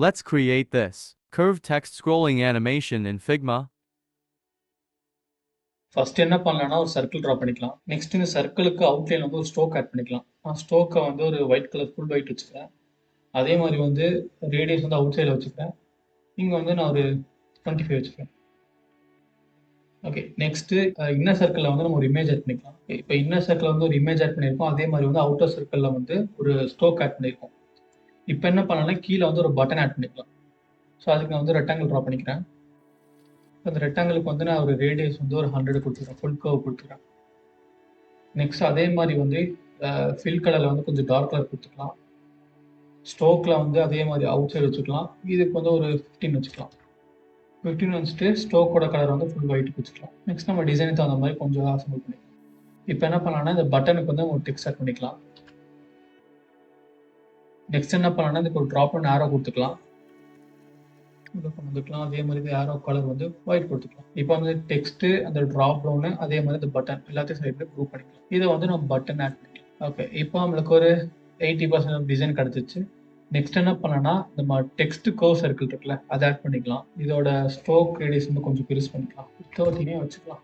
Let's create this curved text scrolling animation in Figma. First என்ன பண்ணலாம்னா ஒரு circle draw பண்ணிக்கலாம். நெக்ஸ்ட் இந்த சர்க்கிளுக்கு அவுட்லைன் வந்து ஒரு ஸ்ட்ரோக் ஆட் பண்ணிக்கலாம். நான் ஸ்ட்ரோக்கை வந்து ஒரு ஒயிட் கலர் ஃபுல் ஒயிட் வச்சுக்கிறேன். அதே மாதிரி வந்து ரேடியஸ் வந்து அவுட் சைடில் வச்சுக்கிறேன். இங்கே வந்து நான் ஒரு 25 வச்சுக்கிறேன். ஓகே, நெக்ஸ்ட்டு இன்னர் சர்க்கிளில் வந்து நம்ம ஒரு இமேஜ் ஆட் பண்ணிக்கலாம். இப்போ இன்னர் சர்க்கிளில் வந்து ஒரு இமேஜ் ஆட் பண்ணியிருக்கோம். அதே மாதிரி வந்து அவுட்டர் சர்க்கிளில் வந்து ஒரு ஸ்ட்ரோக் ஆட் பண்ணியிருக்கோம். இப்போ என்ன பண்ணலாம்னா கீழே வந்து ஒரு பட்டன் ஆட் பண்ணிக்கலாம். ஸோ அதுக்கு நான் வந்து ரெக்டாங்கிள் ட்ரா பண்ணிக்கிறேன். அந்த ரெக்டாங்கிளுக்கு வந்து நான் ஒரு ரேடியஸ் வந்து ஒரு 100 கொடுத்துக்கிறேன். ஃபுல் கர்வ் கொடுத்துக்கிறேன். நெக்ஸ்ட் அதே மாதிரி வந்து ஃபில் கலரில் வந்து கொஞ்சம் டார்க் கலர் கொடுத்துக்கலாம். ஸ்ட்ரோக்கில் வந்து அதே மாதிரி அவுட் சைடு வச்சுக்கலாம். இதுக்கு வந்து ஒரு 15 வச்சுக்கலாம். 15 வச்சுட்டு ஸ்ட்ரோக்கோட கலர் வந்து ஃபுல் ஒயிட் வச்சுக்கலாம். நெக்ஸ்ட் நம்ம டிசைனுக்கு தகுந்த மாதிரி கொஞ்சம் அசம்பிள் பண்ணிக்கலாம். இப்போ என்ன பண்ணலாம்னா இந்த பட்டனுக்கு வந்து ஒரு டெக்ஸ்ட் ஆட் பண்ணிக்கலாம். நெக்ஸ்ட் என்ன பண்ணலாம்னா இதுக்கு ஒரு ட்ராப் அண்ட் ஆரோ கொடுத்துக்கலாம். வந்துக்கலாம். அதே மாதிரி ஆரோ கலர் வந்து ஒயிட் கொடுத்துக்கலாம். இப்போ வந்து டெக்ஸ்ட் அந்த ட்ராப் டவுனு அதே மாதிரி இந்த பட்டன் எல்லாத்தையும் சைடில் குரூப் பண்ணிக்கலாம். இதை வந்து நம்ம பட்டன் ஆட் பண்ணிக்கலாம். ஓகே, இப்போ நம்மளுக்கு ஒரு 80% டிசைன் கிடச்சிச்சு. நெக்ஸ்ட் என்ன பண்ணனா நம்ம டெக்ஸ்ட் கர்வ் சர்க்கிள் இருக்குல்ல அதை ஆட் பண்ணிக்கலாம். இதோட ஸ்ட்ரோக் ரேடியஸ் வந்து கொஞ்சம் பெருசு பண்ணிக்கலாம். 30 வச்சுக்கலாம்.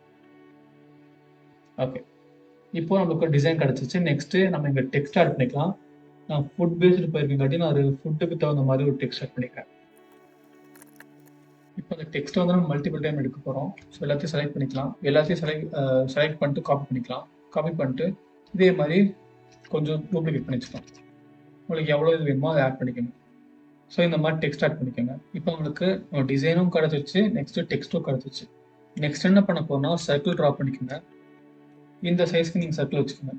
ஓகே, இப்போ நம்மளுக்கு ஒரு டிசைன் கிடச்சிச்சு. நெக்ஸ்ட் நம்ம இங்கே டெக்ஸ்ட் ஆட் பண்ணிக்கலாம். நான் ஃபுட் பேஸ்டு போயிருக்கேங்காட்டி நான் ஒரு ஃபுட்டுக்கு தகுந்த மாதிரி ஒரு டெக்ஸ்ட் ஆட் பண்ணிக்கிறேன். இப்போ அந்த டெக்ஸ்ட் வந்து நம்ம மல்டிபிள் டைம் எடுக்க போகிறோம். ஸோ எல்லாத்தையும் செலக்ட் பண்ணிக்கலாம். எல்லாத்தையும் செலக்ட் பண்ணிட்டு காப்பி பண்ணிக்கலாம். காப்பி பண்ணிட்டு இதே மாதிரி கொஞ்சம் டூப்ளிகேட் பண்ணி வச்சுக்கலாம். உங்களுக்கு எவ்வளோ இது வேணுமோ அதை ஆட் பண்ணிக்கோங்க. ஸோ இந்த மாதிரி டெக்ஸ்ட் ஆட் பண்ணிக்கோங்க. இப்போ உங்களுக்கு டிசைனும் கிடச்சிச்சு. நெக்ஸ்ட்டு டெக்ஸ்ட்டும் கிடச்சிச்சு. நெக்ஸ்ட் என்ன பண்ண போகிறோம்னா சர்க்கிள் ட்ரா பண்ணிக்கோங்க. இந்த சைஸ்க்கு நீங்கள் சர்க்கிள் வச்சுக்கோங்க.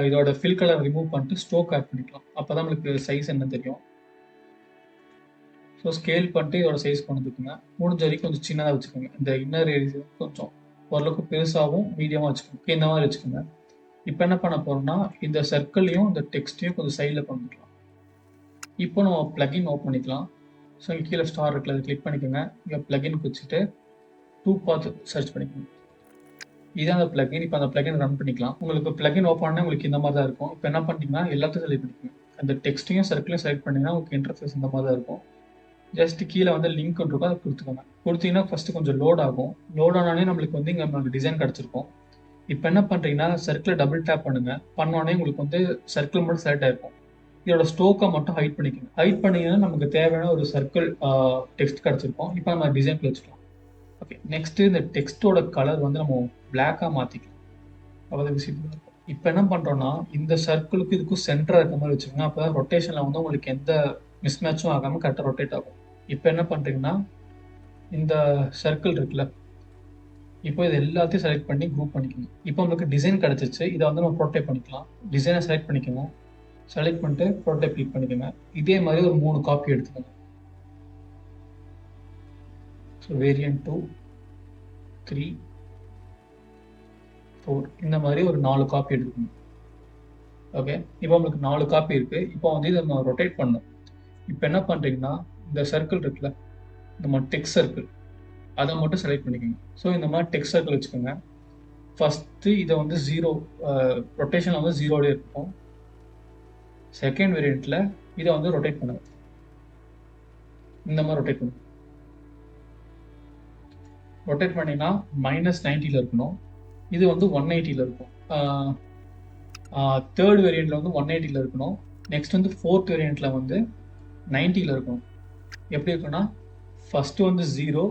இதோட ஃபில் கலர் ரிமூவ் பண்ணிட்டு ஸ்ட்ரோக் ஆட் பண்ணிக்கலாம். அப்போ தான் நம்மளுக்கு சைஸ் என்ன தெரியும். ஸோ ஸ்கேல் பண்ணிட்டு இதோட சைஸ் கொண்டு வந்துக்குங்க. முடிஞ்ச வரைக்கும் கொஞ்சம் சின்னதாக வச்சுக்கோங்க. இந்த இன்னர் ஏரியா கொஞ்சம் ஓரளவுக்கு பெருசாகவும் மீடியமாக வச்சுக்கோங்க. இந்த மாதிரி வச்சுக்கோங்க. இப்போ என்ன பண்ண போகிறோம்னா இந்த சர்க்கிளையும் இந்த டெக்ஸ்ட்டையும் கொஞ்சம் சைடில் பண்ணிக்கலாம். இப்போ நம்ம பிளகின் ஓப்பன் பண்ணிக்கலாம். ஸோ இங்கே கீழே ஸ்டார் இருக்குல்ல அதை கிளிக் பண்ணிக்கோங்க. இங்கே பிளகின் வச்சுட்டு 2 பாத் சர்ச் பண்ணிக்கோங்க. இதுதான் அந்த பிளகின். இப்போ அந்த பிளகின் ரன் பண்ணிக்கலாம். உங்களுக்கு பிளகின் ஓப்பன் பண்ணால் உங்களுக்கு இந்த மாதிரி தான் இருக்கும். இப்போ என்ன பண்ணிட்டீங்கன்னா எல்லாத்தையும் செலக்ட் பண்ணிக்கோங்க. அந்த டெக்ஸ்ட்டையும் சர்க்கிளையும் செலக்ட் பண்ணிங்கன்னா உங்களுக்கு இன்டர்ஃபேஸ் இந்த மாதிரி தான் இருக்கும். ஜஸ்ட் கீழே வந்து லிங்க் இருக்கும், அதை கொடுத்துக்கோங்க. கொடுத்தீங்கன்னா ஃபஸ்ட்டு கொஞ்சம் லோட் ஆகும். லோட் ஆனாலே நம்மளுக்கு வந்து இங்கே நம்மளுக்கு டிசைன் கிடச்சிருக்கும். இப்போ என்ன பண்ணுறீங்கன்னா சர்க்கிளை டபுள் டேப் பண்ணுங்கள். பண்ணோடனே உங்களுக்கு வந்து சர்க்கிள் மட்டும் செலக்ட் ஆகிருக்கும். இதோட ஸ்டோக்கை மட்டும் ஹைட் பண்ணிக்கோங்க. ஹைட் பண்ணிங்கன்னா நமக்கு தேவையான ஒரு சர்க்கிள் டெக்ஸ்ட் கிடச்சிருக்கும். இப்போ நம்ம டிசைனில் வச்சுக்கலாம். ஓகே, நெக்ஸ்ட்டு இந்த டெக்ஸ்ட்டோட கலர் வந்து நம்ம பிளாக்காக மாற்றிக்கலாம். அவ்வளோ விசிபிளாக இருக்கும். இப்போ என்ன பண்ணுறோன்னா இந்த சர்க்கிளுக்கு இதுக்கும் சென்டராக இருக்க மாதிரி வச்சுக்கோங்க. அப்போ தான் ரொட்டேஷனில் வந்து உங்களுக்கு எந்த மிஸ்மேட்சும் ஆகாமல் கரெக்டாக ரொட்டேட் ஆகும். இப்போ என்ன பண்ணுறீங்கன்னா இந்த சர்க்கிள் இருக்குல்ல, இப்போ இது எல்லாத்தையும் செலக்ட் பண்ணி குரூப் பண்ணிக்கோங்க. இப்போ உங்களுக்கு டிசைன் கிடச்சிச்சு. இதை வந்து நம்ம ப்ரோட்டோடைப் பண்ணிக்கலாம். டிசைனை செலக்ட் பண்ணிக்கோங்க. செலக்ட் பண்ணிட்டு ப்ரோட்டோடைப் கிளிக் பண்ணிக்கோங்க. இதே மாதிரி ஒரு 3 காப்பி எடுத்துக்கோங்க. ஸோ வேரியன்ட் 2, 3, 4 இந்த மாதிரி ஒரு 4 காப்பி எடுத்துக்கோங்க. ஓகே, இப்போ உங்களுக்கு 4 காப்பி இருக்குது. இப்போ வந்து இதை நம்ம ரொட்டேட் பண்ணணும். இப்போ என்ன பண்ணுறீங்கன்னா இந்த சர்க்கிள் இருக்குல்ல, நம்ம டெக்ஸ்ட் சர்க்கிள் அதை மட்டும் செலக்ட் பண்ணிக்கோங்க. ஸோ இந்த மாதிரி டெக்ஸ்ட் சர்க்கிள் வச்சுக்கோங்க. ஃபஸ்ட்டு இதை வந்து 0 ரொட்டேஷனில் வந்து 0 இருக்கும். செகண்ட் வேரியண்ட்டில் இதை வந்து ரொட்டேட் பண்ணுங்க. இந்த மாதிரி ரொட்டேட் பண்ணுங்க. ரொட்டேட் பண்ணிங்கன்னா -90 இருக்கணும். இது வந்து 180 இருக்கும். தேர்ட் வேரியண்ட்டில் வந்து 180 இருக்கணும். நெக்ஸ்ட் வந்து ஃபோர்த் வேரியண்ட்டில் வந்து 90 இருக்கணும். எப்படி இருக்குன்னா ஃபஸ்ட்டு வந்து 0,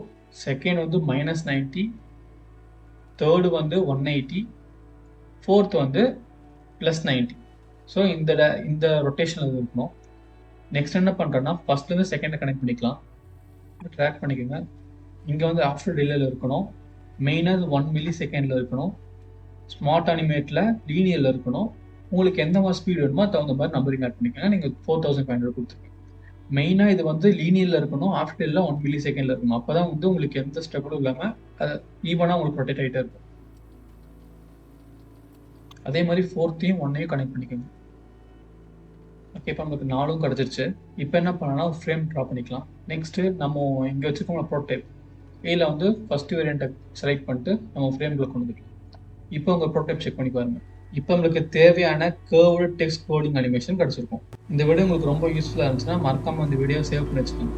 செகண்ட் வந்து -90, தேர்டு வந்து 180, ஃபோர்த் வந்து +90. ஸோ இந்த ரொட்டேஷனில் இருக்கணும். நெக்ஸ்ட் என்ன பண்ணுறேன்னா ஃபஸ்ட்லேருந்து செகண்டை கனெக்ட் பண்ணிக்கலாம். ட்ராக் பண்ணிக்கோங்க. இங்கே வந்து ஆஃப்டர் டிலேயில் இருக்கணும். மெயினாக 1 மில்லி செகண்டில் இருக்கணும். ஸ்மார்ட் அனிமேட்டில் லீனியரில் இருக்கணும். உங்களுக்கு எந்த மாதிரி ஸ்பீட் வேணுமோ தகுந்த மாதிரி நம்பரிங் ஆட் பண்ணிக்கோங்க. நீங்கள் 4500 கொடுத்துருக்கீங்க. மெயினாக இது வந்து லீனியரில் இருக்கணும். ஆஃப்டர் டிலேயில் 1 மில்லி செகண்டில் இருக்கணும். அப்போ தான் வந்து உங்களுக்கு எந்த ஸ்ட்ரகிளும் இல்லாமல் அது ஈவனாக உங்களுக்கு ரொட்டேட் ஆகிட்டே இருக்கும். அதே மாதிரி 4த்தையும் 1ஐயும் கனெக்ட் பண்ணிக்கோங்க. ஓகே, இப்போ நமக்கு 4 கிடச்சிருச்சு. இப்போ என்ன பண்ணலாம், ஒரு ஃப்ரேம் ட்ரா பண்ணிக்கலாம். நெக்ஸ்ட்டு நம்ம இங்கே வச்சுக்கோங்க ப்ரோட்டோடைப். இதில் வந்து ஃபஸ்ட்டு வேரியண்ட்டை செலக்ட் பண்ணிட்டு நம்ம ஃப்ரேம்குள்ளே கொண்டு வந்துக்கலாம். இப்போ உங்கள் ப்ரோட்டோடைப் செக் பண்ணி பாருங்கள். இப்போ நம்மளுக்கு தேவையான கர்வ்டு டெக்ஸ்ட் கோடிங் அனிமேஷன் கிடச்சிருக்கும். இந்த வீடியோ உங்களுக்கு ரொம்ப யூஸ்ஃபுல்லாக இருந்துச்சுன்னா மறக்காமல் இந்த வீடியோ சேவ் பண்ணி வச்சுக்கோங்க.